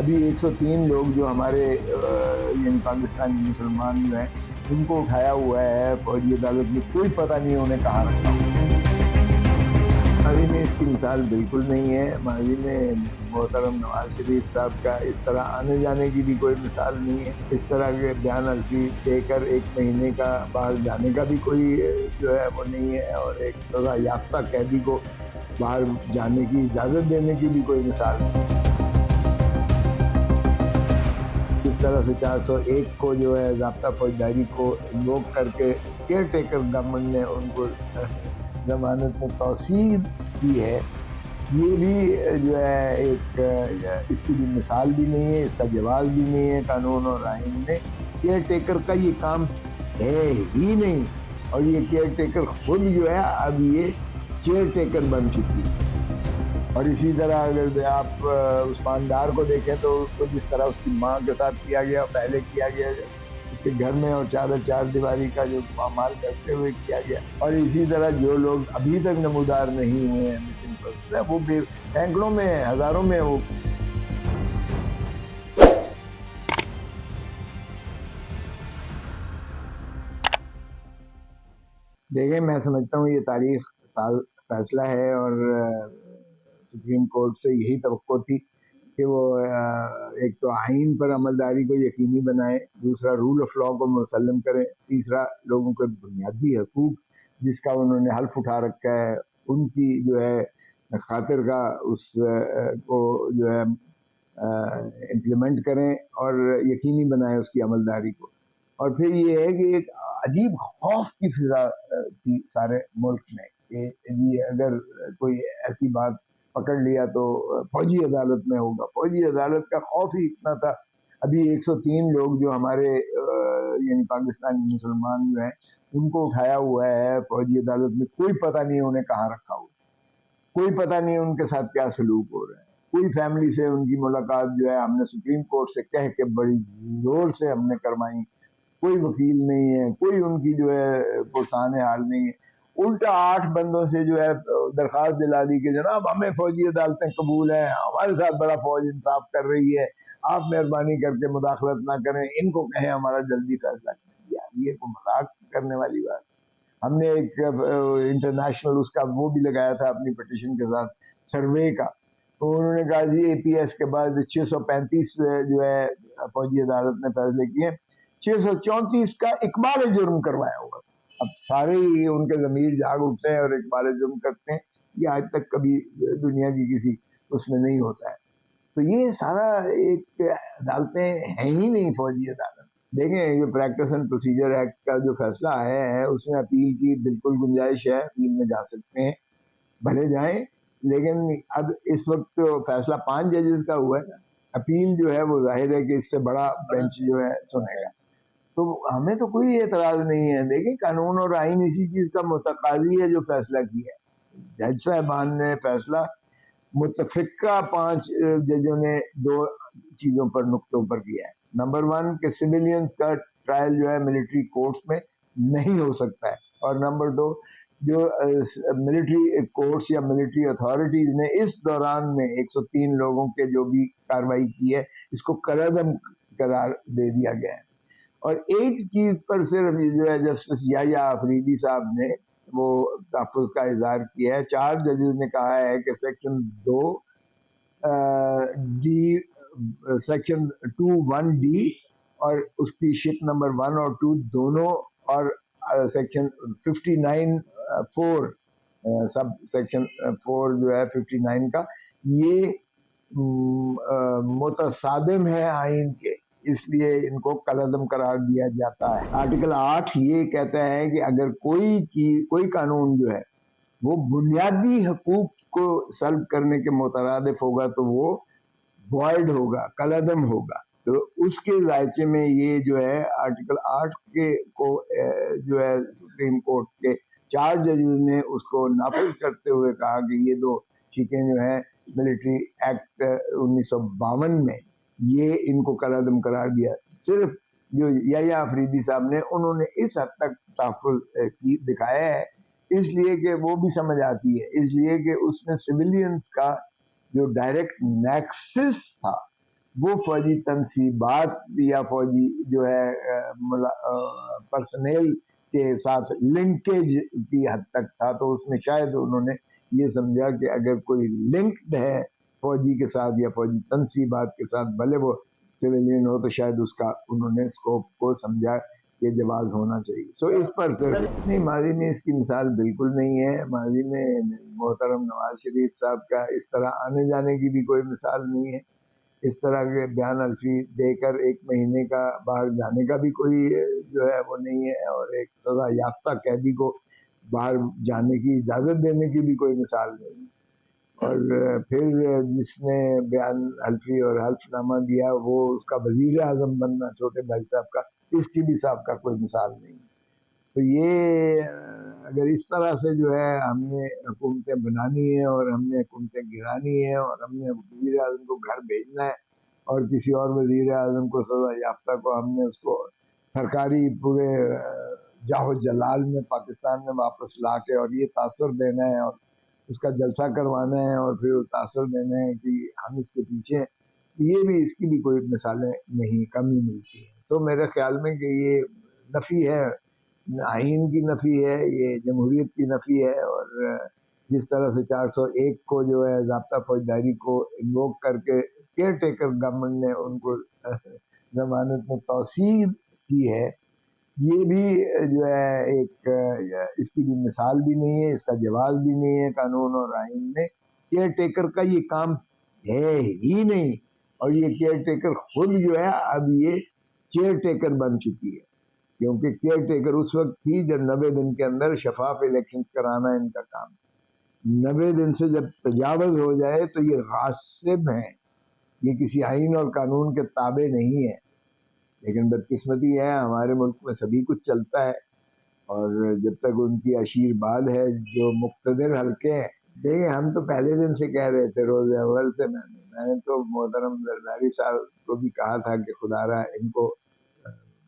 ابھی 103 لوگ جو ہمارے یعنی پاکستانی مسلمان جو ہیں ان کو اٹھایا ہوا ہے فوجی عدالت میں، کوئی پتہ نہیں انہیں کہاں رکھا ہوا۔ ماضی میں اس کی مثال بالکل نہیں ہے۔ ماضی میں محترم نواز شریف صاحب کا اس طرح آنے جانے کی بھی کوئی مثال نہیں ہے۔ اس طرح کے بیان الفی دے کر 1 مہینے کا باہر جانے کا بھی کوئی جو ہے وہ نہیں ہے، اور ایک سزا یافتہ قیدی کو باہر جانے کی اجازت دینے کی بھی کوئی مثال نہیں ہے۔ اس طرح سے 401 کو جو ہے ضابطہ فوجداری کو انووک کر کے کیئر ٹیکر گورنمنٹ نے ان کو ضمانت میں توسیع کی ہے، یہ بھی جو ہے ایک اس کی بھی مثال بھی نہیں ہے، اس کا جواز بھی نہیں ہے قانون اور آئین میں۔ کیئر ٹیکر کا یہ کام ہے ہی نہیں، اور یہ کیئر ٹیکر خود جو ہے اب یہ چیئر ٹیکر بن چکی ہے۔ اور اسی طرح اگر آپ عثمان ڈار کو دیکھیں تو اس کو جس طرح اس کی ماں کے ساتھ کیا گیا، پہلے کیا گیا اس کے گھر میں، اور چار دیواری کا جو پامال کرتے ہوئے کیا گیا، اور اسی طرح جو لوگ ابھی تک نمودار نہیں ہوئے ہیں مسنگ پرسن، وہ بھی سینکڑوں میں ہزاروں میں وہ دیکھیں، میں سمجھتا ہوں یہ تاریخ سال فیصلہ ہے، اور سپریم کورٹ سے یہی توقع تھی کہ وہ ایک تو آئین پر عملداری کو یقینی بنائے، دوسرا رول آف لا کو مسلم کریں، تیسرا لوگوں کے بنیادی حقوق جس کا انہوں نے حلف اٹھا رکھا ہے ان کی جو ہے خاطر کا اس کو جو ہے امپلیمنٹ کریں اور یقینی بنائیں اس کی عملداری کو۔ اور پھر یہ ہے کہ ایک عجیب خوف کی فضا تھی سارے ملک میں کہ یہ اگر کوئی ایسی بات پکڑ لیا تو فوجی عدالت میں ہوگا۔ فوجی عدالت کا خوف ہی اتنا تھا۔ ابھی 103 لوگ جو ہمارے یعنی پاکستانی مسلمان جو ہیں ان کو اٹھایا ہوا ہے فوجی عدالت میں، کوئی پتہ نہیں انہیں کہاں رکھا ہوا، کوئی پتہ نہیں ان کے ساتھ کیا سلوک ہو رہا ہے۔ کوئی فیملی سے ان کی ملاقات جو ہے ہم نے سپریم کورٹ سے کہہ کے بڑی زور سے ہم نے کروائی، کوئی وکیل نہیں ہے، کوئی ان کی جو ہے پرسان حال نہیں ہے۔ الٹا 8 بندوں سے جو ہے درخواست دلا دی کہ جناب ہمیں فوجی عدالتیں قبول ہیں، ہمارے ساتھ بڑا فوج انصاف کر رہی ہے، آپ مہربانی کر کے مداخلت نہ کریں، ان کو کہیں ہمارا جلدی فیصلہ کر دیا۔ یہ کوئی مذاق کرنے والی بات۔ ہم نے ایک انٹرنیشنل اس کا وہ بھی لگایا تھا اپنی پٹیشن کے ساتھ سروے کا، تو انہوں نے کہا جی اے پی ایس کے بعد 635 جو ہے فوجی عدالت نے فیصلے کیے، 634 کا اقبال جرم کروایا ہوا۔ اب سارے ہی ان کے ضمیر جاگ اٹھتے ہیں اور اقبال جرم کرتے ہیں، یہ آج تک کبھی دنیا کی کسی اس میں نہیں ہوتا ہے۔ تو یہ سارا ایک عدالتیں ہیں ہی نہیں فوجی عدالت۔ دیکھیں یہ پریکٹس اینڈ پروسیجر ایکٹ کا جو فیصلہ آیا ہے اس میں اپیل کی بالکل گنجائش ہے، اپیل میں جا سکتے ہیں، بھلے جائیں، لیکن اب اس وقت فیصلہ 5 ججز کا ہوا ہے، اپیل جو ہے وہ ظاہر ہے کہ اس سے بڑا بینچ جو ہے سنے گا، تو ہمیں تو کوئی اعتراض نہیں ہے۔ دیکھیں قانون اور آئین اسی چیز کا متقاضی ہے جو فیصلہ کیا ہے۔ جج صاحبان نے فیصلہ متفقہ 5 ججوں نے 2 چیزوں پر نقطوں پر کیا ہے۔ نمبر 1 کہ سویلینز کا ٹرائل جو ہے ملٹری کورٹس میں نہیں ہو سکتا ہے، اور نمبر 2 جو ملٹری کورٹس یا ملٹری اتھارٹیز نے اس دوران میں 103 لوگوں کے جو بھی کارروائی کی ہے اس کو کالعدم قرار دے دیا گیا ہے۔ اور ایک چیز پر صرف جو ہے جسٹس یحییٰ آفریدی صاحب نے وہ تحفظ کا اظہار کیا ہے۔ 4 ججز نے کہا ہے کہ سیکشن 2 ڈی، سیکشن 2(1) ڈی اور اس کی شپ نمبر 1 اور 2 دونوں، اور سیکشن 59(4) سب سیکشن 4 جو ہے 59 کا، یہ متصادم ہے آئین کے، اس لیے ان کو کالعدم قرار دیا جاتا ہے۔ آرٹیکل 8 یہ کہتا ہے کہ اگر کوئی قانون جو ہے وہ بنیادی حقوق کو سلب کرنے کے مترادف ہوگا تو وہ وائڈ ہوگا، کالعدم ہوگا۔ تو اس کے ذائچے میں یہ جو ہے آرٹیکل 8 کے کو جو ہے سپریم کورٹ کے 4 ججز نے اس کو نافذ کرتے ہوئے کہا کہ یہ 2 چیزیں جو ہیں ملٹری ایکٹ 1952 میں یہ ان کو کالعدم قرار دیا۔ صرف جو یحییٰ آفریدی صاحب نے انہوں نے اس حد تک تحفظ دکھایا ہے، اس لیے کہ وہ بھی سمجھ آتی ہے، اس لیے کہ اس میں سویلینز کا جو ڈائریکٹ نیکسس تھا وہ فوجی تنصیبات یا فوجی جو ہے پرسنل کے ساتھ لنکیج کی حد تک تھا، تو اس میں شاید انہوں نے یہ سمجھا کہ اگر کوئی لنکڈ ہے فوجی کے ساتھ یا فوجی تنصیبات کے ساتھ، بھلے وہ سویلین ہو، تو شاید اس کا انہوں نے اسکوپ کو سمجھا کہ جواز ہونا چاہیے. سو اس پر صرف نہیں، ماضی میں اس کی مثال بالکل نہیں ہے. ماضی میں محترم نواز شریف صاحب کا اس طرح آنے جانے کی بھی کوئی مثال نہیں ہے. اس طرح کے بیان الفی دے کر ایک مہینے کا باہر جانے کا بھی کوئی جو ہے وہ نہیں ہے، اور ایک سزا یافتہ قیدی کو باہر جانے کی اجازت دینے کی بھی کوئی مثال نہیں. اور پھر جس نے بیان حلفی اور حلف نامہ دیا وہ اس کا وزیر اعظم بننا چھوٹے بھائی صاحب کا، اس کی بھی صاحب کا کوئی مثال نہیں. تو یہ اگر اس طرح سے جو ہے ہم نے حکومتیں بنانی ہے اور ہم نے حکومتیں گرانی ہے اور ہم نے وزیر اعظم کو گھر بھیجنا ہے اور کسی اور وزیر اعظم کو سزا یافتہ کو ہم نے اس کو سرکاری پورے جاہو جلال میں پاکستان میں واپس لا کے اور یہ تاثر دینا ہے اور اس کا جلسہ کروانا ہے اور پھر تاثر دینا ہے کہ ہم اس کے پیچھے، یہ بھی اس کی بھی کوئی مثالیں نہیں، کمی ملتی ہیں. تو میرے خیال میں کہ یہ نفی ہے، آئین کی نفی ہے، یہ جمہوریت کی نفی ہے. اور جس طرح سے 401 کو جو ہے ضابطہ فوجداری کو انووک کر کے کیئر ٹیکر گورنمنٹ نے ان کو ضمانت میں توسیع کی ہے، یہ بھی جو ہے ایک اس کی بھی مثال بھی نہیں ہے، اس کا جواز بھی نہیں ہے قانون اور آئین میں. کیئر ٹیکر کا یہ کام ہے ہی نہیں، اور یہ کیئر ٹیکر خود جو ہے اب یہ چیئر ٹیکر بن چکی ہے، کیونکہ کیئر ٹیکر اس وقت تھی جب 90 دن کے اندر شفاف الیکشنز کرانا ان کا کام. 90 دن سے جب تجاوز ہو جائے تو یہ غاصب ہیں، یہ کسی آئین اور قانون کے تابع نہیں ہے. لیکن بدقسمتی ہے ہمارے ملک میں سبھی کچھ چلتا ہے، اور جب تک ان کی آشیرواد ہے جو مقتدر حلقے ہیں. دیکھیں ہم تو پہلے دن سے کہہ رہے تھے، روز اول سے میں نے تو محترم زرداری صاحب کو بھی کہا تھا کہ خدا را ان کو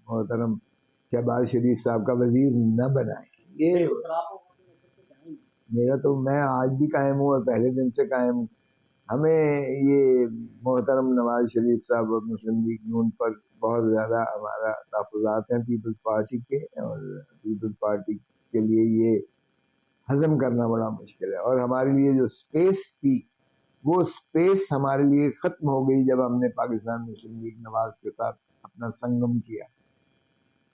محترم شہباز شریف صاحب کا وزیر نہ بنائیں. یہ میرا تو میں آج بھی قائم ہوں اور پہلے دن سے قائم ہوں. ہمیں یہ محترم نواز شریف صاحب اور مسلم لیگ نون پر بہت زیادہ ہمارا تحفظات ہیں پیپلز پارٹی کے، اور پیپلز پارٹی کے لیے یہ ہضم کرنا بڑا مشکل ہے. اور ہمارے لیے جو سپیس تھی وہ سپیس ہمارے لیے ختم ہو گئی جب ہم نے پاکستان مسلم لیگ نواز کے ساتھ اپنا سنگم کیا.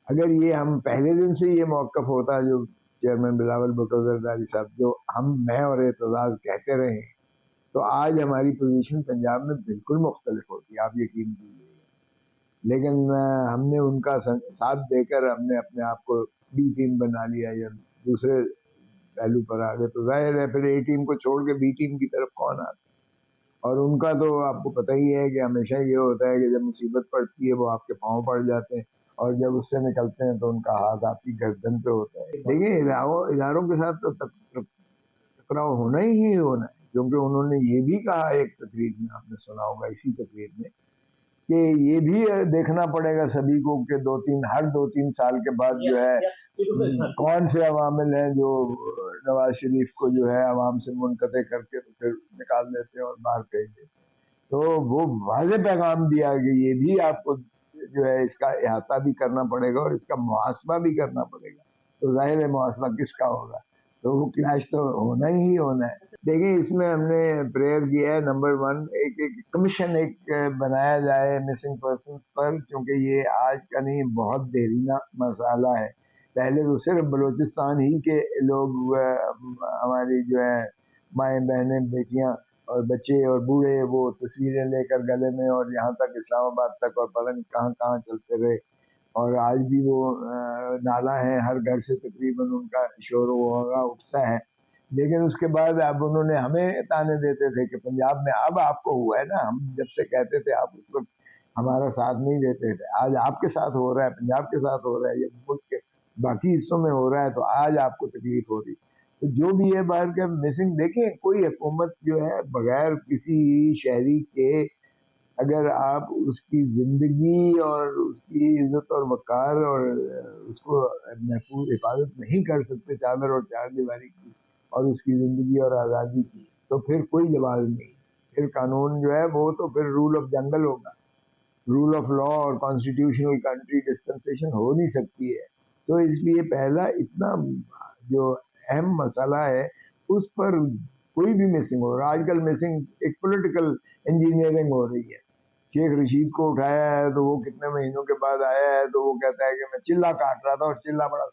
اگر یہ ہم پہلے دن سے یہ موقف ہوتا جو چیئرمین بلاول بھٹو زرداری صاحب جو میں اور اعتزاز کہتے رہے ہیں، تو آج ہماری پوزیشن پنجاب میں بالکل مختلف ہوتی، آپ یقین کیجیے. لیکن ہم نے ان کا ساتھ دے کر ہم نے اپنے آپ کو بی ٹیم بنا لیا یا دوسرے پہلو پر آ گئے، تو ظاہر ہے پھر اے ٹیم کو چھوڑ کے بی ٹیم کی طرف کون آتا. اور ان کا تو آپ کو پتہ ہی ہے کہ ہمیشہ یہ ہوتا ہے کہ جب مصیبت پڑتی ہے وہ آپ کے پاؤں پڑ جاتے ہیں، اور جب اس سے نکلتے ہیں تو ان کا ہاتھ آپ کی گردن پہ ہوتا ہے. دیکھیے اداروں کے ساتھ تو ٹکراؤ ہونا ہی ہونا ہے، کیونکہ انہوں نے یہ بھی کہا ایک تقریر میں، آپ نے سنا ہوگا اسی تقریر میں، کہ یہ بھی دیکھنا پڑے گا سبھی کو کہ ہر دو تین سال کے بعد جو ہے کون سے عوامل ہیں جو نواز شریف کو جو ہے عوام سے منقطع کر کے تو پھر نکال دیتے ہیں اور باہر بھیج دیتے ہیں. تو وہ واضح پیغام دیا کہ یہ بھی آپ کو جو ہے اس کا احاطہ بھی کرنا پڑے گا اور اس کا محاسبہ بھی کرنا پڑے گا. تو ظاہر ہے محاسبہ کس کا ہوگا، تو وہ کلیش تو ہونا ہی ہونا ہے. دیکھیں اس میں ہم نے پریئر کیا ہے نمبر 1 ایک کمیشن ایک بنایا جائے مسنگ پرسنس پر، کیونکہ یہ آج کا نہیں بہت دیرینہ مسئلہ ہے. پہلے تو صرف بلوچستان ہی کے لوگ ہماری جو ہے مائیں بہنیں بیٹیاں اور بچے اور بوڑھے وہ تصویریں لے کر گلے میں اور یہاں تک اسلام آباد تک اور پتہ نہیں کہاں کہاں چلتے رہے. اور آج بھی وہ نعرہ ہیں ہر گھر سے تقریباً ان کا شور ہوگا اٹھتا ہے. لیکن اس کے بعد اب انہوں نے ہمیں تانے دیتے تھے کہ پنجاب میں اب آپ کو ہوا ہے نا، ہم جب سے کہتے تھے آپ اس وقت ہمارا ساتھ نہیں دیتے تھے، آج آپ کے ساتھ ہو رہا ہے، پنجاب کے ساتھ ہو رہا ہے، یہ ملک کے باقی حصوں میں ہو رہا ہے، تو آج آپ کو تکلیف ہو رہی. تو جو بھی ہے باہر کے مسنگ، دیکھیں کوئی حکومت جو ہے بغیر کسی شہری کے اگر آپ اس کی زندگی اور اس کی عزت اور وقار اور اس کو محفوظ حفاظت نہیں کر سکتے چادر اور چار دیواری کی اور اس کی زندگی اور آزادی کی، تو پھر کوئی جواز نہیں. پھر قانون جو ہے وہ تو پھر رول آف جنگل ہوگا. رول آف لا اور کانسٹیٹیوشنل کنٹری ڈسپنسیشن ہو نہیں سکتی ہے. تو اس لیے پہلا اتنا جو اہم مسئلہ ہے اس پر کوئی بھی مسنگ ہو رہا. آج کل مسنگ ایک پولیٹیکل انجینئرنگ ہو رہی ہے. شیخ رشید کو اٹھایا ہے تو وہ کتنے مہینوں کے بعد آیا ہے تو وہ کہتا ہے کہ میں چلا کاٹ رہا تھا اور چلا بڑا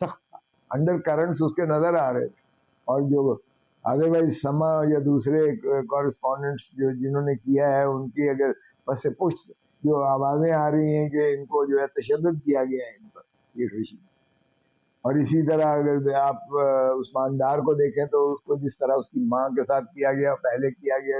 سخت تھا. انڈر کرنٹس اس کے نظر آ رہے تھے. اور جو ادروائز سما یا دوسرے کورسپونڈنٹس جنہوں نے کیا ہے ان کی اگر پس پشت جو آوازیں آ رہی ہیں کہ ان کو جو ہے تشدد کیا گیا ہے ان پر شیخ رشید. اور اسی طرح اگر آپ عثمان ڈار کو دیکھیں تو اس کو جس طرح اس کی ماں کے ساتھ کیا گیا پہلے کیا گیا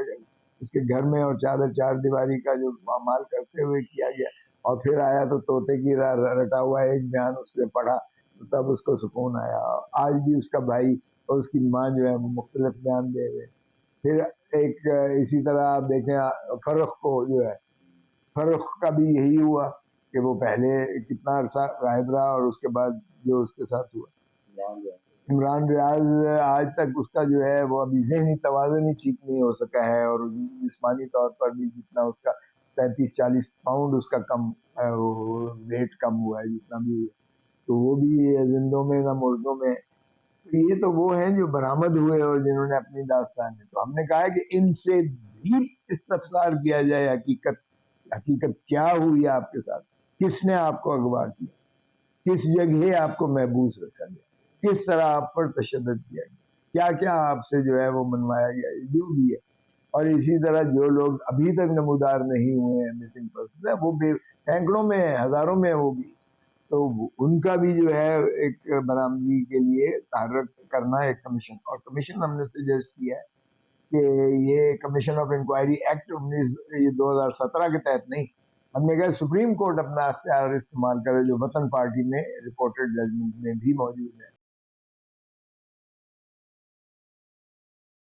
اس کے گھر میں اور چار دیواری کا جو مال کرتے ہوئے کیا گیا اور پھر آیا تو طوطے کی رٹا ہوا ایک بیان اس نے پڑھا تو تب اس کو سکون آیا. آج بھی اس کا بھائی اور اس کی ماں جو ہے وہ مختلف بیان دے ہوئے. پھر ایک اسی طرح آپ دیکھیں فرخ کو جو ہے فرخ کا بھی یہی ہوا کہ وہ پہلے کتنا عرصہ غائب رہا اور اس کے بعد جو اس کے ساتھ ہوا. عمران ریاض آج تک اس کا جو ہے وہ ابھی ذہنی توازن ہی ٹھیک نہیں ہو سکا ہے اور جسمانی طور پر بھی جتنا اس کا 35-40 پاؤنڈ اس کا کم ویٹ کم ہوا ہے جتنا بھی ہوا تو وہ بھی زندوں میں نہ مردوں میں. یہ تو وہ ہیں جو برآمد ہوئے اور جنہوں نے اپنی داستان ہے. تو ہم نے کہا کہ ان سے بھی استفسار کیا جائے حقیقت کیا ہوئی آپ کے ساتھ, کس نے آپ کو اغوا کیا, کس جگہ آپ کو محبوس رکھا گیا, کس طرح آپ پر تشدد کیا گیا, کیا کیا آپ سے جو ہے وہ منوایا گیا, جو بھی ہے. اور اسی طرح جو لوگ ابھی تک نمودار نہیں ہوئے ہیں مسنگ پرسن وہ بھی سینکڑوں میں ہزاروں میں وہ بھی تو ان کا بھی جو ہے ایک برآمدگی کے لیے تحرک کرنا ایک کمیشن. اور کمیشن ہم نے سجیسٹ کیا ہے کہ یہ کمیشن آف انکوائری ایکٹ 2017 کے تحت نہیں, ہم نے کہا سپریم کورٹ اپنا اختیار استعمال کرے جو وطن پارٹی میں رپورٹڈ ججمنٹ میں بھی موجود ہے.